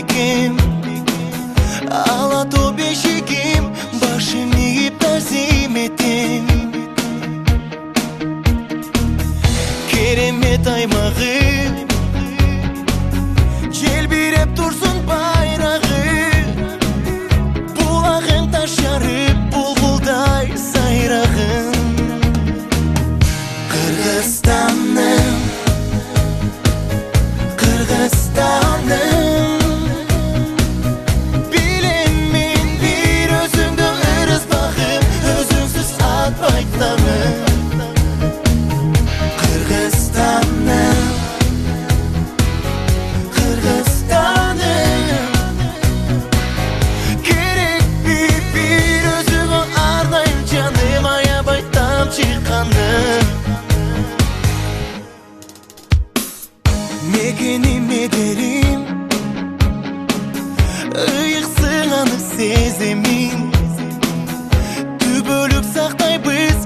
бекем, алатау бешигим, башым ийип тазим этем. Керемет аймагы, желбиреп турсун байрагы, булагың таш жарып, булбулдай сайрагын. Кыргызстаным, Кыргызстаным, билем мен бир өзүңдү ырыс багым, өзүңсүз атпайт таңым. Кыргызстаным, Кыргызстаным, керек бир өзүңө арнайым жаным, аябай тамчы каным. Мекеним медерим, ыйыксың аны сеземин, түбөлүк сактайбыз